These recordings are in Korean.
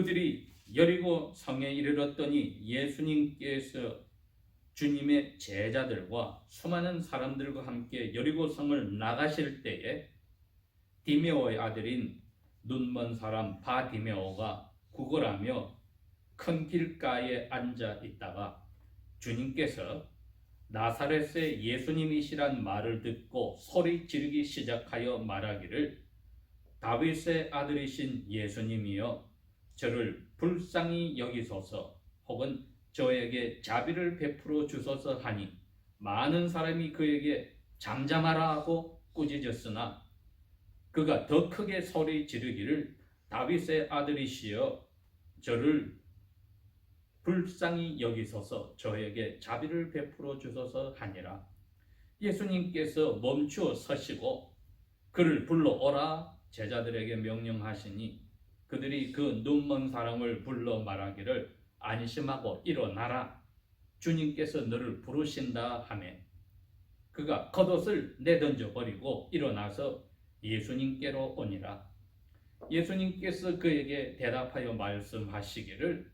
그들이 여리고 성에 이르렀더니 예수님께서 주님의 제자들과 수많은 사람들과 함께 여리고 성을 나가실 때에 디메오의 아들인 눈먼 사람 바디메오가 구걸하며 큰 길가에 앉아 있다가 주님께서 나사렛의 예수님이시란 말을 듣고 소리 지르기 시작하여 말하기를 다윗의 아들이신 예수님이여 저를 불쌍히 여기소서 혹은 저에게 자비를 베풀어 주소서 하니 많은 사람이 그에게 잠잠하라 하고 꾸짖었으나 그가 더 크게 소리 지르기를 다윗의 아들이시여 저를 불쌍히 여기소서 저에게 자비를 베풀어 주소서 하니라. 예수님께서 멈추어 서시고 그를 불러오라 제자들에게 명령하시니 그들이 그 눈먼 사람을 불러 말하기를 안심하고 일어나라 주님께서 너를 부르신다 하며 그가 겉옷을 내던져 버리고 일어나서 예수님께로 오니라. 예수님께서 그에게 대답하여 말씀하시기를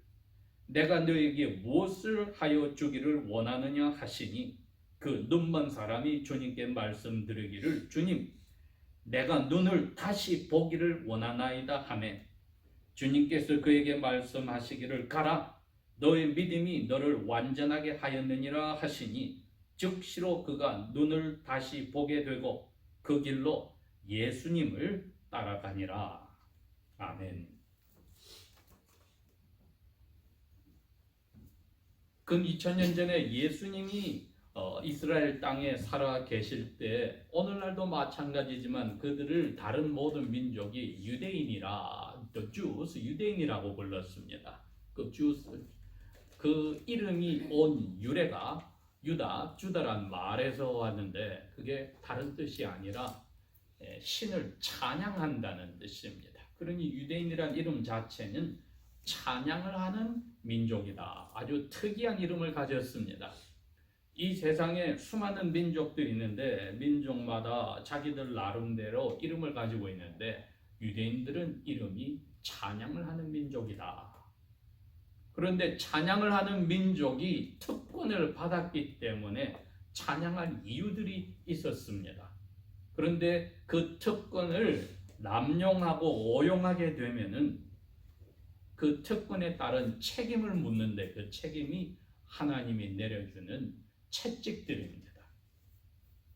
내가 너에게 무엇을 하여 주기를 원하느냐 하시니 그 눈먼 사람이 주님께 말씀드리기를 주님 내가 눈을 다시 보기를 원하나이다 하매 주님께서 그에게 말씀하시기를 가라 너의 믿음이 너를 완전하게 하였느니라 하시니 즉시로 그가 눈을 다시 보게 되고 그 길로 예수님을 따라가니라. 아멘. 근 2000년 전에 예수님이 이스라엘 땅에 살아 계실 때 오늘날도 마찬가지지만 그들을 다른 모든 민족이 유대인이라 the Jews 유대인이라고 불렀습니다. 그 Jews 그 이름이 온 유래가 유다 주다란 말에서 왔는데 그게 다른 뜻이 아니라 신을 찬양한다는 뜻입니다. 그러니 유대인이란 이름 자체는 찬양을 하는 민족이다. 아주 특이한 이름을 가졌습니다. 이 세상에 수많은 민족들이 있는데 민족마다 자기들 나름대로 이름을 가지고 있는데 유대인들은 이름이 찬양을 하는 민족이다. 그런데 찬양을 하는 민족이 특권을 받았기 때문에 찬양할 이유들이 있었습니다. 그런데 그 특권을 남용하고 오용하게 되면은 그 특권에 따른 책임을 묻는데 그 책임이 하나님이 내려주는 채찍들입니다.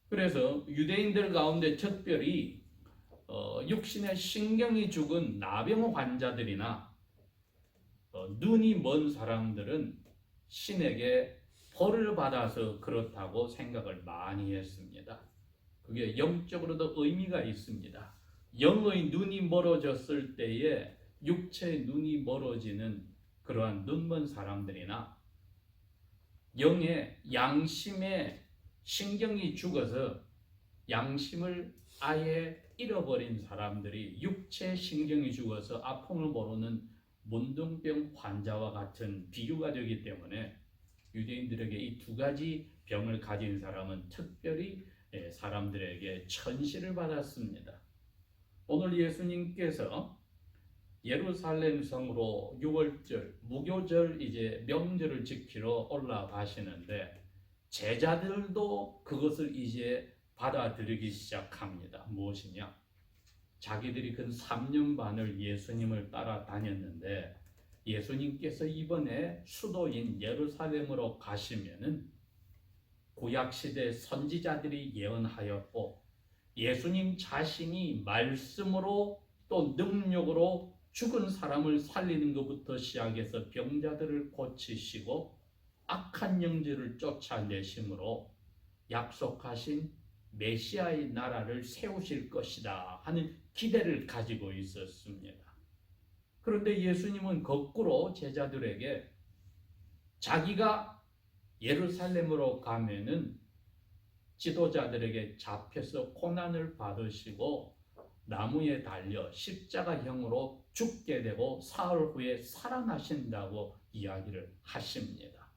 그래서 유대인들 가운데 특별히 육신의 신경이 죽은 나병 환자들이나 눈이 먼 사람들은 신에게 벌을 받아서 그렇다고 생각을 많이 했습니다. 그게 영적으로도 의미가 있습니다. 영의 눈이 멀어졌을 때에 육체의 눈이 멀어지는 그러한 눈먼 사람들이나 영의 양심의 신경이 죽어서 양심을 아예 잃어버린 사람들이 육체의 신경이 죽어서 아픔을 모르는 문둥병 환자와 같은 비유가 되기 때문에 유대인들에게 이 두 가지 병을 가진 사람은 특별히 사람들에게 천시를 받았습니다. 오늘 예수님께서 예루살렘 성으로 6월절 무교절 이제 명절을 지키러 올라가시는데 제자들도 그것을 이제 받아들이기 시작합니다. 무엇이냐? 자기들이 근 3년 반을 예수님을 따라다녔는데 예수님께서 이번에 수도인 예루살렘으로 가시면은 구약시대 선지자들이 예언하였고 예수님 자신이 말씀으로 또 능력으로 죽은 사람을 살리는 것부터 시작해서 병자들을 고치시고 악한 영들을 쫓아내심으로 약속하신 메시아의 나라를 세우실 것이다 하는 기대를 가지고 있었습니다. 그런데 예수님은 거꾸로 제자들에게 자기가 예루살렘으로 가면은 지도자들에게 잡혀서 고난을 받으시고 나무에 달려 십자가형으로 죽게 되고 사흘 후에 살아나신다고 이야기를 하십니다.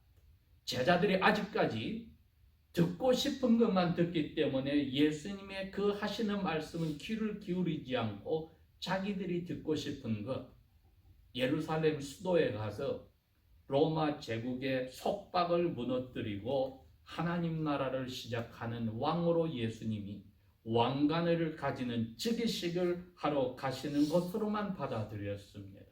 제자들이 아직까지 듣고 싶은 것만 듣기 때문에 예수님의 그 하시는 말씀은 귀를 기울이지 않고 자기들이 듣고 싶은 것, 예루살렘 수도에 가서 로마 제국의 속박을 무너뜨리고 하나님 나라를 시작하는 왕으로 예수님이 왕관을 가지는 즉위식을 하러 가시는 것으로만 받아들였습니다.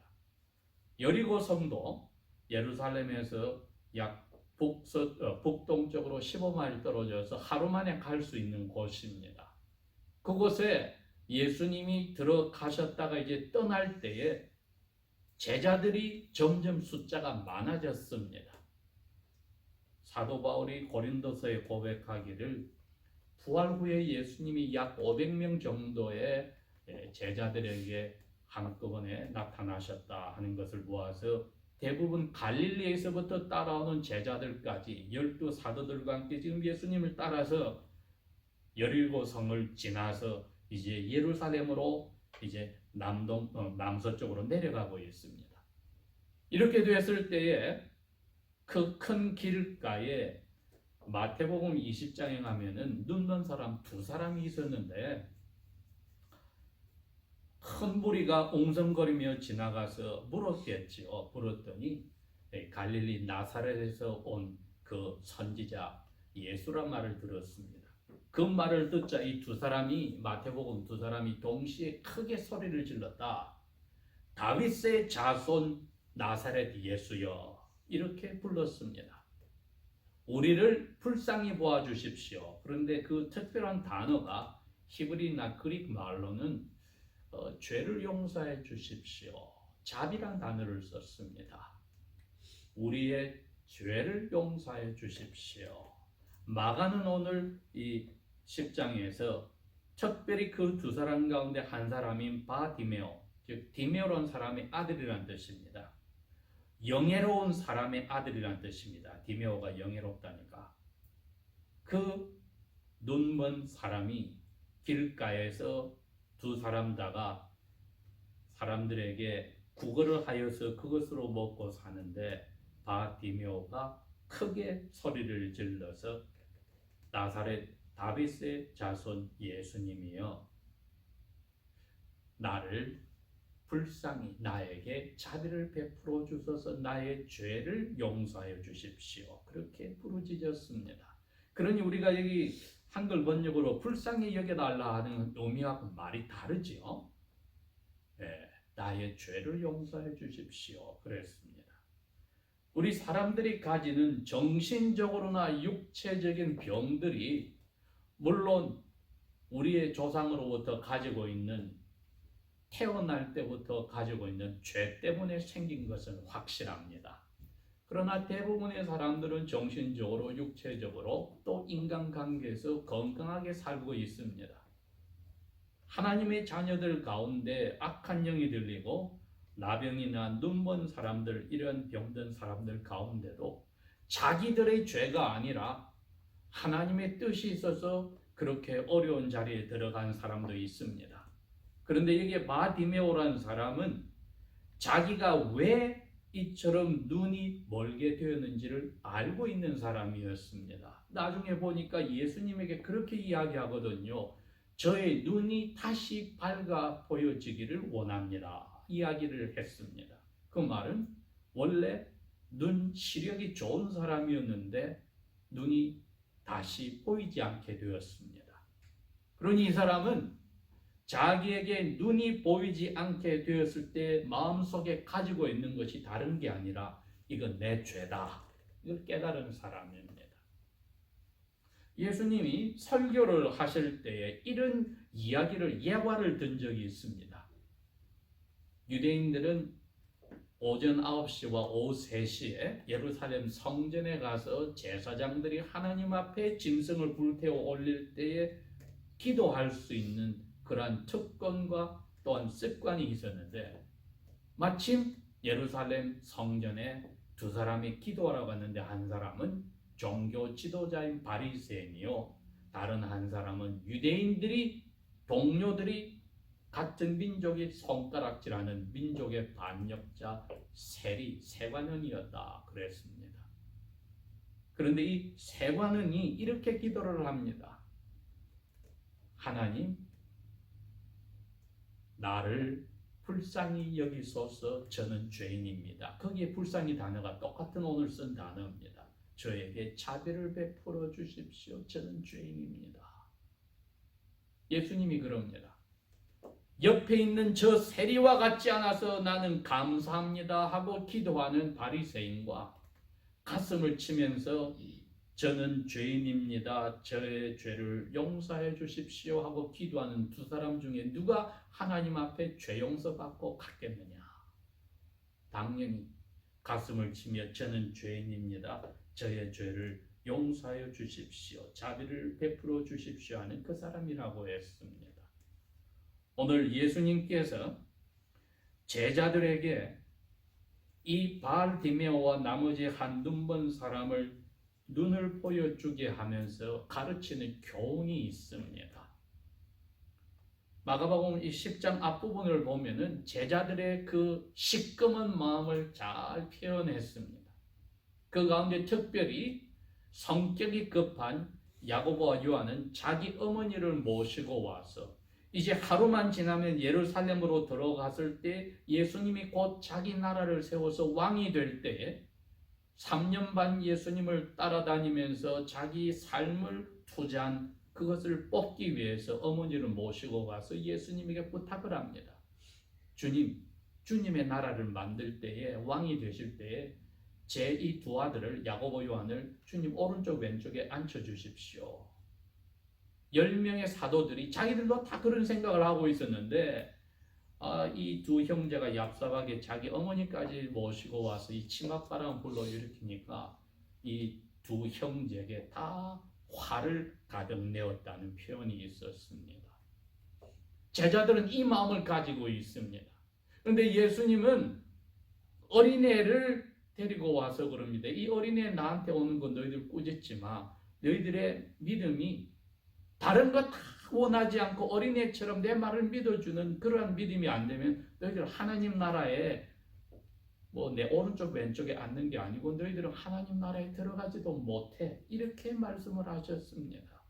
여리고 성도 예루살렘에서 약 북동쪽으로 15마일 떨어져서 하루 만에 갈 수 있는 곳입니다. 그곳에 예수님이 들어가셨다가 이제 떠날 때에 제자들이 점점 숫자가 많아졌습니다. 사도 바울이 고린도서에 고백하기를 부활 후에 예수님이 약 500명 정도의 제자들에게 한꺼번에 나타나셨다 하는 것을 모아서 대부분 갈릴리에서부터 따라오는 제자들까지 12사도들과 함께 지금 예수님을 따라서 여리고 성을 지나서 이제 예루살렘으로 이제 남서쪽으로 내려가고 있습니다. 이렇게 됐을 때에 그 큰 길가에 마태복음 20장에 가면은 눈먼 사람 2사람이 있었는데 큰 무리가 옹성거리며 지나가서 물었겠지요. 물었더니 갈릴리 나사렛에서 온 그 선지자 예수란 말을 들었습니다. 그 말을 듣자 이 2사람이 마태복음 2사람이 동시에 크게 소리를 질렀다. 다윗의 자손 나사렛 예수여, 이렇게 불렀습니다. 우리를 불쌍히 보아 주십시오. 그런데 그 특별한 단어가 히브리나 그릭 말로는 죄를 용서해 주십시오, 자비란 단어를 썼습니다. 우리의 죄를 용서해 주십시오. 마가는 오늘 이 10장에서 특별히 그 2사람 가운데 한 사람인 바디메오, 즉 디메오라는 사람의 아들이란 뜻입니다. 영예로운 사람의 아들이란 뜻입니다. 디메오가 영예롭다니까. 그 눈먼 사람이 길가에서 2사람 다가 사람들에게 구걸을 하여서 그것으로 먹고 사는데 바디메오가 크게 소리를 질러서 나사렛 다윗의 자손 예수님이여, 나를 불쌍히 나에게 자비를 베풀어 주셔서 나의 죄를 용서하여 주십시오, 그렇게 부르짖었습니다. 그러니 우리가 여기 한글 번역으로 불쌍히 여겨달라 하는 의미하고 말이 다르지요. 네, 나의 죄를 용서해 주십시오 그랬습니다. 우리 사람들이 가지는 정신적으로나 육체적인 병들이 물론 우리의 조상으로부터 가지고 있는, 태어날 때부터 가지고 있는 죄 때문에 생긴 것은 확실합니다. 그러나 대부분의 사람들은 정신적으로, 육체적으로 또 인간관계에서 건강하게 살고 있습니다. 하나님의 자녀들 가운데 악한 영이 들리고 나병이나 눈먼 사람들, 이런 병든 사람들 가운데도 자기들의 죄가 아니라 하나님의 뜻이 있어서 그렇게 어려운 자리에 들어간 사람도 있습니다. 그런데 여기 바디메오라는 사람은 자기가 왜 이처럼 눈이 멀게 되었는지를 알고 있는 사람이었습니다. 나중에 보니까 예수님에게 그렇게 이야기하거든요. 저의 눈이 다시 밝아 보여지기를 원합니다, 이야기를 했습니다. 그 말은 원래 눈 시력이 좋은 사람이었는데 눈이 다시 보이지 않게 되었습니다. 그러니 이 사람은 자기에게 눈이 보이지 않게 되었을 때 마음속에 가지고 있는 것이 다른 게 아니라 이건 내 죄다, 이걸 깨달은 사람입니다. 예수님이 설교를 하실 때에 이런 이야기를, 예화를 든 적이 있습니다. 유대인들은 오전 9시와 오후 3시에 예루살렘 성전에 가서 제사장들이 하나님 앞에 짐승을 불태워 올릴 때에 기도할 수 있는 그러한 특권과 또한 습관이 있었는데, 마침 예루살렘 성전에 2사람이 기도하러 갔는데 한 사람은 종교 지도자인 바리새인이요, 다른 한 사람은 유대인들이, 동료들이 같은 민족이 손가락질하는 민족의 반역자 세관원이었다 그랬습니다. 그런데 이 세관원이 이렇게 기도를 합니다. 하나님, 나를 불쌍히 여기소서 저는 죄인입니다. 거기에 불쌍히 단어가 똑같은 오늘 쓴 단어입니다. 저에게 자비를 베풀어 주십시오. 저는 죄인입니다. 예수님이 그럽니다. 옆에 있는 저 세리와 같지 않아서 나는 감사합니다 하고 기도하는 바리새인과 가슴을 치면서 저는 죄인입니다. 저의 죄를 용서해 주십시오 하고 기도하는 두 사람 중에 누가 하나님 앞에 죄 용서 받고 갔겠느냐? 당연히 가슴을 치며 저는 죄인입니다. 저의 죄를 용서하여 주십시오. 자비를 베풀어 주십시오 하는 그 사람이라고 했습니다. 오늘 예수님께서 제자들에게 이 바르디메오와 나머지 한두 번 사람을 눈을 보여주게 하면서 가르치는 교훈이 있습니다. 마가복음 이 10장 앞부분을 보면은 제자들의 그 시꺼먼 마음을 잘 표현했습니다. 그 가운데 특별히 성격이 급한 야고보와 요한은 자기 어머니를 모시고 와서 이제 하루만 지나면 예루살렘으로 들어갔을 때 예수님이 곧 자기 나라를 세워서 왕이 될 때에 3년 반 예수님을 따라다니면서 자기 삶을 투자한 그것을 뽑기 위해서 어머니를 모시고 가서 예수님에게 부탁을 합니다. 주님의 나라를 만들 때에 왕이 되실 때에 제 이 두 아들을 야고보 요한을 주님 오른쪽 왼쪽에 앉혀주십시오. 10명의 사도들이 자기들도 다 그런 생각을 하고 있었는데 이 두 형제가 얍삽하게 자기 어머니까지 모시고 와서 이 치맛바람 불러일으키니까 이 두 형제에게 다 화를 가득 내었다는 표현이 있었습니다. 제자들은 이 마음을 가지고 있습니다. 그런데 예수님은 어린애를 데리고 와서 그럽니다. 이 어린애 나한테 오는 거 너희들 꾸짖지 마. 너희들의 믿음이 다른 거 다 원하지 않고 어린애처럼 내 말을 믿어주는 그러한 믿음이 안 되면 너희들 하나님 나라에 내 오른쪽 왼쪽에 앉는 게 아니고 너희들은 하나님 나라에 들어가지도 못해. 이렇게 말씀을 하셨습니다.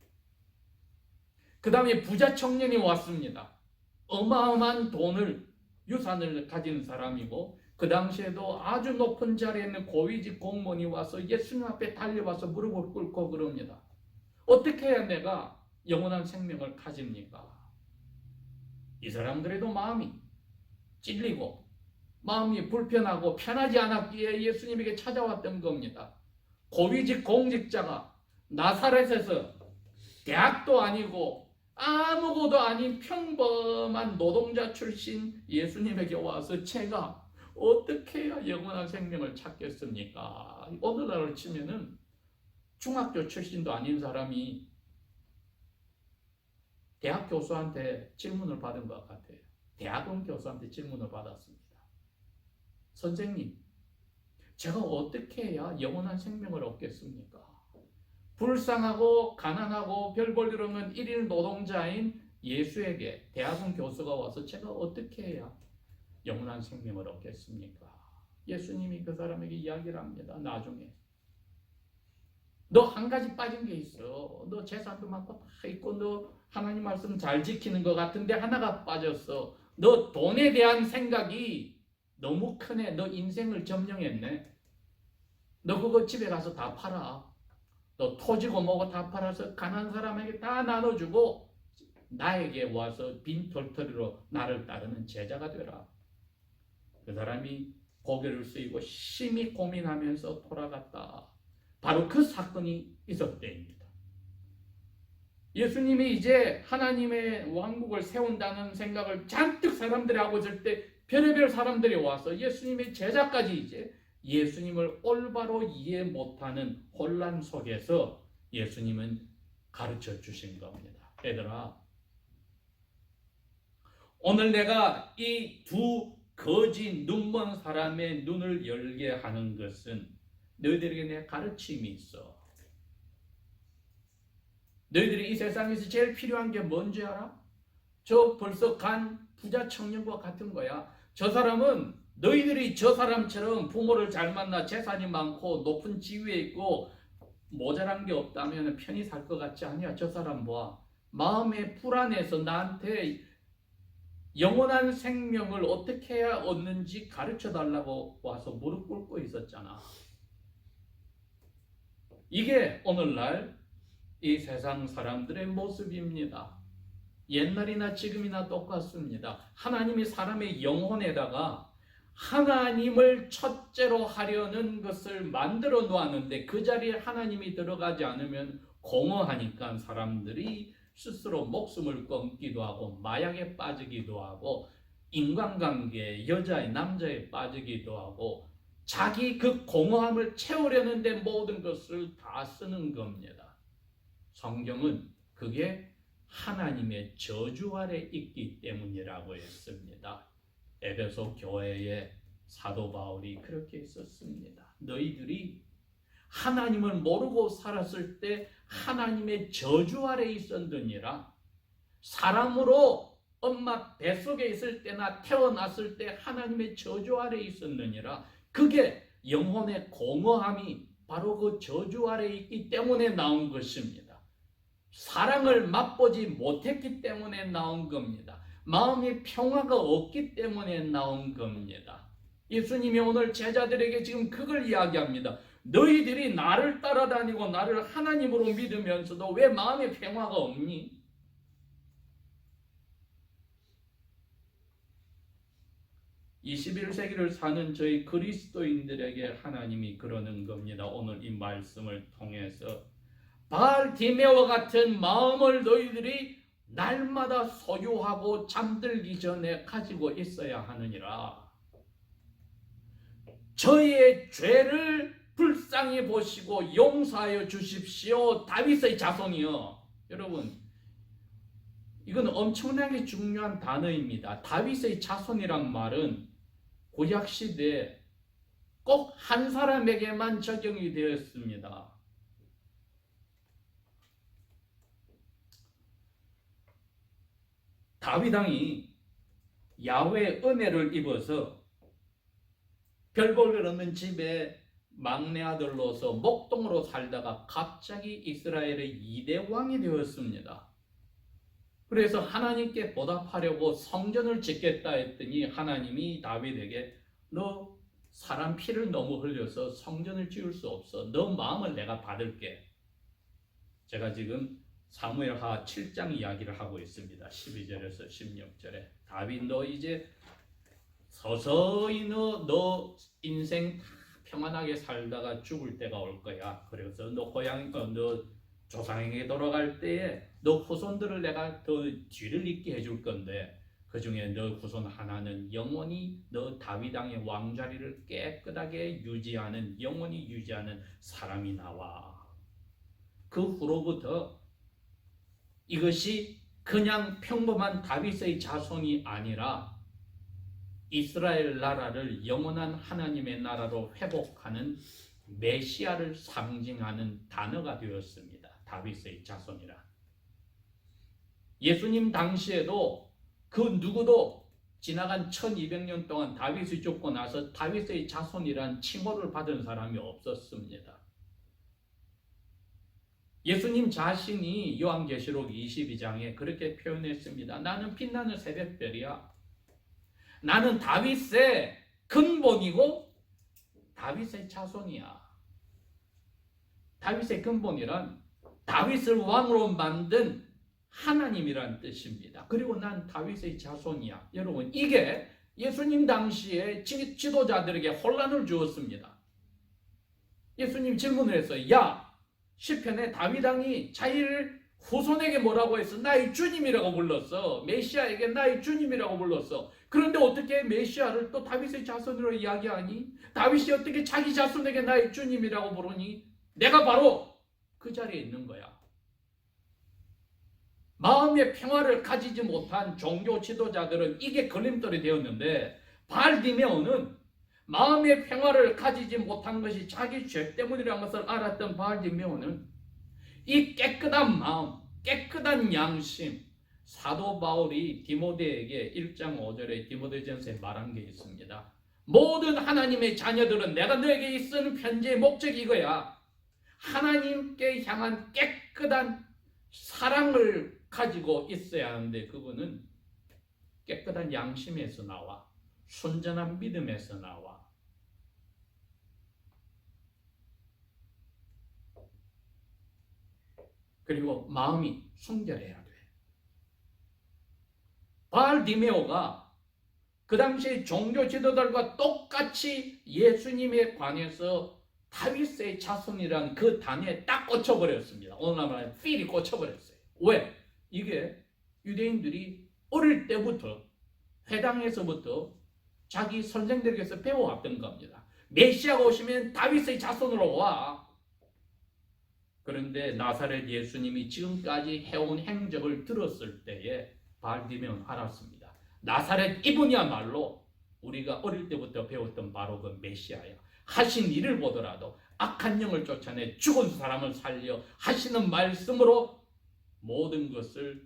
그 다음에 부자 청년이 왔습니다. 어마어마한 유산을 가진 사람이고 그 당시에도 아주 높은 자리에 있는 고위직 공무원이 와서 예수님 앞에 달려와서 무릎을 꿇고 그럽니다. 어떻게 해야 내가 영원한 생명을 가집니까? 이 사람들에도 마음이 찔리고 마음이 불편하고 편하지 않았기에 예수님에게 찾아왔던 겁니다. 고위직 공직자가 나사렛에서 대학도 아니고 아무것도 아닌 평범한 노동자 출신 예수님에게 와서 제가 어떻게 해야 영원한 생명을 찾겠습니까? 오늘날을 치면은 중학교 출신도 아닌 사람이 대학 교수한테 질문을 받은 것 같아요. 대학원 교수한테 질문을 받았습니다. 선생님, 제가 어떻게 해야 영원한 생명을 얻겠습니까? 불쌍하고 가난하고 별 볼 일 없는 1일 노동자인 예수에게 대학원 교수가 와서 제가 어떻게 해야 영원한 생명을 얻겠습니까? 예수님이 그 사람에게 이야기를 합니다. 나중에 너 한 가지 빠진 게 있어. 너 재산도 많고 다 있고 너 하나님 말씀 잘 지키는 것 같은데 하나가 빠졌어. 너 돈에 대한 생각이 너무 크네. 너 인생을 점령했네. 너 그거 집에 가서 다 팔아. 너 토지고 뭐고 다 팔아서 가난한 사람에게 다 나눠주고 나에게 와서 빈 털터리로 나를 따르는 제자가 되라. 그 사람이 고개를 숙이고 심히 고민하면서 돌아갔다. 바로 그 사건이 있었을 때입니다. 예수님이 이제 하나님의 왕국을 세운다는 생각을 잔뜩 사람들이 하고 있을 때 별의별 사람들이 와서 예수님의 제자까지 이제 예수님을 올바로 이해 못하는 혼란 속에서 예수님은 가르쳐 주신 겁니다. 얘들아, 오늘 내가 이 두 거지 눈먼 사람의 눈을 열게 하는 것은 너희들에게 내 가르침이 있어. 너희들이 이 세상에서 제일 필요한 게 뭔지 알아? 저 벌써 간 부자 청년과 같은 거야. 저 사람은 너희들이 저 사람처럼 부모를 잘 만나 재산이 많고 높은 지위에 있고 모자란 게 없다면 편히 살 것 같지 않냐? 저 사람 봐. 마음에 불안해서 나한테 영원한 생명을 어떻게 해야 얻는지 가르쳐 달라고 와서 무릎 꿇고 있었잖아. 이게 오늘날 이 세상 사람들의 모습입니다. 옛날이나 지금이나 똑같습니다. 하나님이 사람의 영혼에다가 하나님을 첫째로 하려는 것을 만들어 놓았는데 그 자리에 하나님이 들어가지 않으면 공허하니까 사람들이 스스로 목숨을 끊기도 하고 마약에 빠지기도 하고 인간관계 여자의 남자에 빠지기도 하고 자기 그 공허함을 채우려는 데 모든 것을 다 쓰는 겁니다. 성경은 그게 하나님의 저주 아래 있기 때문이라고 했습니다. 에베소 교회의 사도 바울이 그렇게 했었습니다. 너희들이 하나님을 모르고 살았을 때 하나님의 저주 아래 있었느니라. 사람으로 엄마 뱃속에 있을 때나 태어났을 때 하나님의 저주 아래 있었느니라. 그게 영혼의 공허함이 바로 그 저주 아래 있기 때문에 나온 것입니다. 사랑을 맛보지 못했기 때문에 나온 겁니다. 마음의 평화가 없기 때문에 나온 겁니다. 예수님이 오늘 제자들에게 지금 그걸 이야기합니다. 너희들이 나를 따라다니고 나를 하나님으로 믿으면서도 왜 마음의 평화가 없니? (21세기를) 사는 저희 그리스도인들에게 하나님이 그러는 겁니다. 오늘 이 말씀을 통해서 바알디메오와 같은 마음을 너희들이 날마다 소유하고 잠들기 전에 가지고 있어야 하느니라. 저희의 죄를 불쌍히 보시고 용서하여 주십시오. 다윗의 자손이여. 여러분, 이건 엄청나게 중요한 단어입니다. 다윗의 자손이란 말은 구약시대에 꼭 한 사람에게만 적용이 되었습니다. 다윗 왕이 야훼의 은혜를 입어서 별 볼 일 없는 집에 막내 아들로서 목동으로 살다가 갑자기 이스라엘의 2대 왕이 되었습니다. 그래서 하나님께 보답하려고 성전을 짓겠다 했더니 하나님이 다윗에게 너 사람 피를 너무 흘려서 성전을 지을 수 없어. 너 마음을 내가 받을게. 제가 지금 사무엘하 7장 이야기를 하고 있습니다. 12절에서 16절에 다윗 너 이제 서서히 너 인생 평안하게 살다가 죽을 때가 올 거야. 그래서 너 고향 너 조상에게 돌아갈 때에 너 후손들을 내가 더 뒤를 잇게 해줄 건데 그 중에 너 후손 하나는 영원히 너 다윗 왕의 왕자리를 깨끗하게 유지하는 영원히 유지하는 사람이 나와. 그 후로부터 이것이 그냥 평범한 다윗의 자손이 아니라 이스라엘 나라를 영원한 하나님의 나라로 회복하는 메시아를 상징하는 단어가 되었습니다. 다윗의 자손이라. 예수님 당시에도 그 누구도 지나간 1200년 동안 다윗이 죽고 나서 다윗의 자손이란 칭호를 받은 사람이 없었습니다. 예수님 자신이 요한계시록 22장에 그렇게 표현했습니다. 나는 빛나는 새벽별이야. 나는 다윗의 근본이고 다윗의 자손이야. 다윗의 근본이란 다윗을 왕으로 만든 하나님이란 뜻입니다. 그리고 난 다윗의 자손이야. 여러분, 이게 예수님 당시에 지도자들에게 혼란을 주었습니다. 예수님 질문을 했어요. 야, 시편에 다윗 왕이 자기를 후손에게 뭐라고 했어? 나의 주님이라고 불렀어. 메시아에게 나의 주님이라고 불렀어. 그런데 어떻게 메시아를 또 다윗의 자손으로 이야기하니? 다윗이 어떻게 자기 자손에게 나의 주님이라고 부르니? 내가 바로 그 자리에 있는 거야. 마음의 평화를 가지지 못한 종교 지도자들은 이게 걸림돌이 되었는데 바알디메오는 마음의 평화를 가지지 못한 것이 자기 죄 때문이라는 것을 알았던 바알디메오는 이 깨끗한 마음, 깨끗한 양심, 사도 바울이 디모데에게 1장 5절에 디모데전서에 말한 게 있습니다. 모든 하나님의 자녀들은 내가 너에게 쓰는 편지의 목적이 이거야. 하나님께 향한 깨끗한 사랑을 가지고 있어야 하는데 그거는 깨끗한 양심에서 나와. 순전한 믿음에서 나와. 그리고 마음이 순결해야 돼. 바알디메오가 그 당시 종교 지도자들과 똑같이 예수님에 관해서 다윗의 자손이라는 그 단어에 딱 꽂혀버렸습니다. 오늘 말하면 필이 꽂혀버렸어요. 왜? 이게 유대인들이 어릴 때부터 회당에서부터 자기 선생들에게서 배워왔던 겁니다. 메시아가 오시면 다윗의 자손으로 와. 그런데 나사렛 예수님이 지금까지 해온 행적을 들었을 때에 바알디메오는 알았습니다. 나사렛 이분이야말로 우리가 어릴 때부터 배웠던 바로 그 메시아야. 하신 일을 보더라도 악한 영을 쫓아내 죽은 사람을 살려 하시는 말씀으로 모든 것을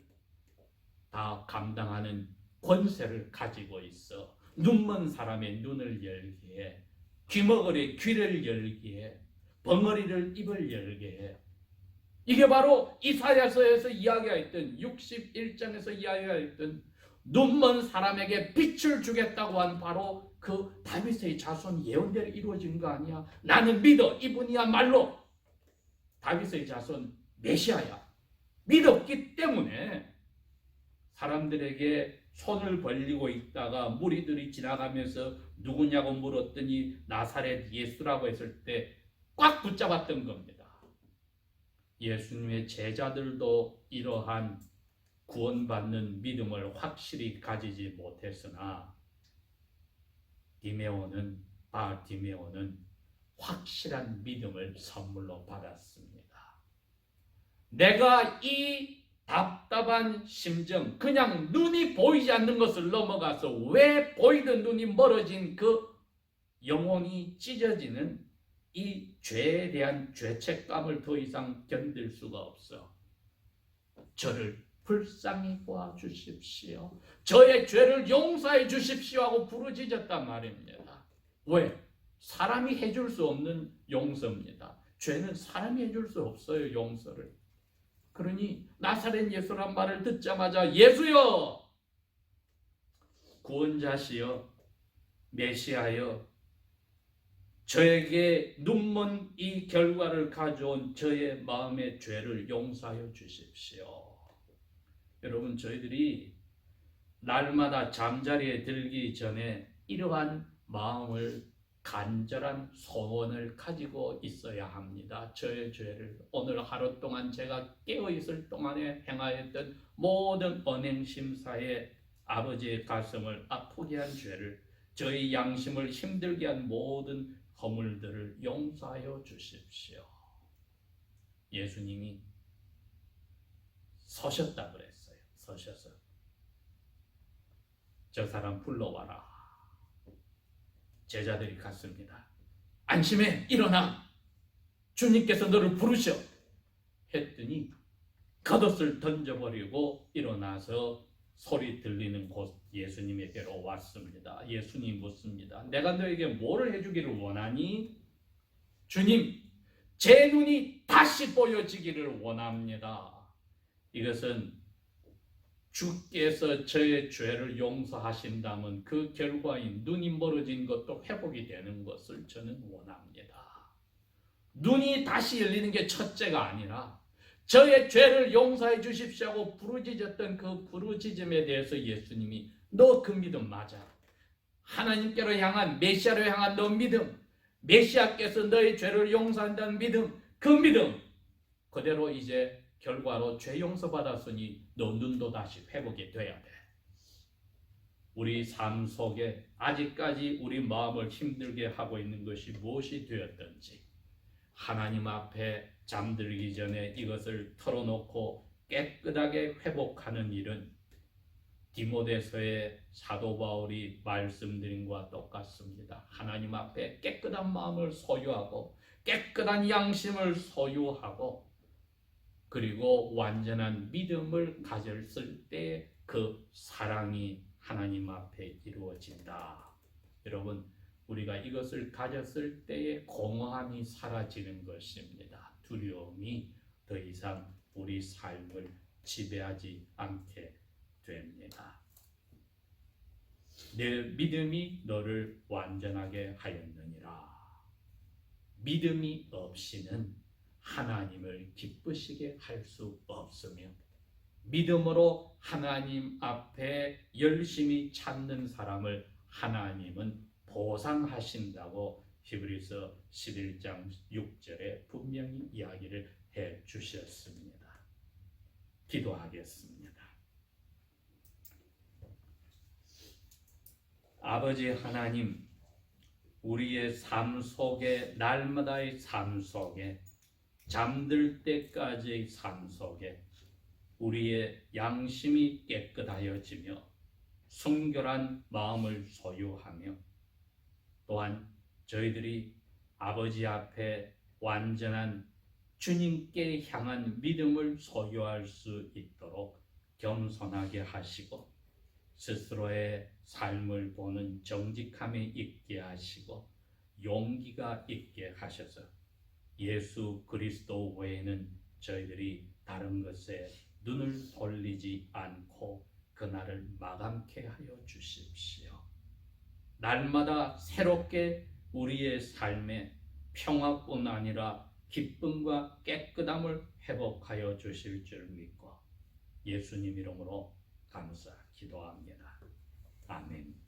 다 감당하는 권세를 가지고 있어. 눈먼 사람의 눈을 열게, 귀머거리의 귀를 열게, 벙어리를 입을 열게 해. 이게 바로 이사야서에서 이야기했던 61장에서 이야기했던 눈먼 사람에게 빛을 주겠다고 한 바로 그 다윗의 자손 예언대로 이루어진 거 아니야? 나는 믿어. 이분이야말로 다윗의 자손 메시아야. 믿었기 때문에 사람들에게 손을 벌리고 있다가 무리들이 지나가면서 누구냐고 물었더니 나사렛 예수라고 했을 때 꽉 붙잡았던 겁니다. 예수님의 제자들도 이러한 구원받는 믿음을 확실히 가지지 못했으나 바알디메오는 확실한 믿음을 선물로 받았습니다. 내가 이 답답한 심정, 그냥 눈이 보이지 않는 것을 넘어가서 왜 보이던 눈이 멀어진 그 영혼이 찢어지는 이 죄에 대한 죄책감을 더 이상 견딜 수가 없어. 저를 불쌍히 보아주십시오. 저의 죄를 용서해 주십시오 하고 부르짖었단 말입니다. 왜? 사람이 해줄 수 없는 용서입니다. 죄는 사람이 해줄 수 없어요. 용서를. 그러니 나사렛 예수란 말을 듣자마자 예수여, 구원자시여, 메시아여, 저에게 눈먼 이 결과를 가져온 저의 마음의 죄를 용서하여 주십시오. 여러분, 저희들이 날마다 잠자리에 들기 전에 이러한 마음을, 간절한 소원을 가지고 있어야 합니다. 저의 죄를, 오늘 하루 동안 제가 깨어있을 동안에 행하였던 모든 언행심사에 아버지의 가슴을 아프게 한 죄를, 저희 양심을 힘들게 한 모든 허물들을 용서하여 주십시오. 예수님이 서셨다 그랬어요. 서셔서 저 사람 불러와라. 제자들이 갔습니다. 안심해, 일어나. 주님께서 너를 부르셔. 했더니 겉옷을 던져버리고 일어나서 소리 들리는 곳 예수님에게로 왔습니다. 예수님 묻습니다. 내가 너에게 뭐를 해주기를 원하니? 주님, 제 눈이 다시 보여지기를 원합니다. 이것은 주께서 저의 죄를 용서하신다면 그 결과인 눈이 멀어진 것도 회복이 되는 것을 저는 원합니다. 눈이 다시 열리는 게 첫째가 아니라 저의 죄를 용서해 주십시오 하고 부르짖었던 그 부르짖음에 대해서 예수님이 너 그 믿음 맞아. 하나님께로 향한, 메시아로 향한 너 믿음, 메시아께서 너의 죄를 용서한다는 믿음, 그 믿음 그대로 이제 결과로 죄 용서 받았으니 너 눈도 다시 회복이 돼야 돼. 우리 삶 속에 아직까지 우리 마음을 힘들게 하고 있는 것이 무엇이 되었든지 하나님 앞에 잠들기 전에 이것을 털어놓고 깨끗하게 회복하는 일은 디모데서의 사도 바울이 말씀드린 것과 똑같습니다. 하나님 앞에 깨끗한 마음을 소유하고 깨끗한 양심을 소유하고 그리고 완전한 믿음을 가졌을 때 그 사랑이 하나님 앞에 이루어진다. 여러분, 우리가 이것을 가졌을 때의 공허함이 사라지는 것입니다. 두려움이 더 이상 우리 삶을 지배하지 않게 됩니다. 내 믿음이 너를 완전하게 하였느니라. 믿음이 없이는 하나님을 기쁘시게 할 수 없으며 믿음으로 하나님 앞에 열심히 찾는 사람을 하나님은 보상하신다고 히브리서 11장 6절에 분명히 이야기를 해 주셨습니다. 기도하겠습니다. 아버지 하나님, 우리의 삶 속에, 날마다의 삶 속에, 잠들 때까지의 삶 속에 우리의 양심이 깨끗하여지며 순결한 마음을 소유하며 또한 저희들이 아버지 앞에 완전한 주님께 향한 믿음을 소유할 수 있도록 겸손하게 하시고 스스로의 삶을 보는 정직함이 있게 하시고 용기가 있게 하셔서 예수 그리스도 외에는 저희들이 다른 것에 눈을 돌리지 않고 그날을 마감케 하여 주십시오. 날마다 새롭게 우리의 삶에 평화뿐 아니라 기쁨과 깨끗함을 회복하여 주실 줄 믿고 예수님 이름으로 감사 기도합니다. 아멘.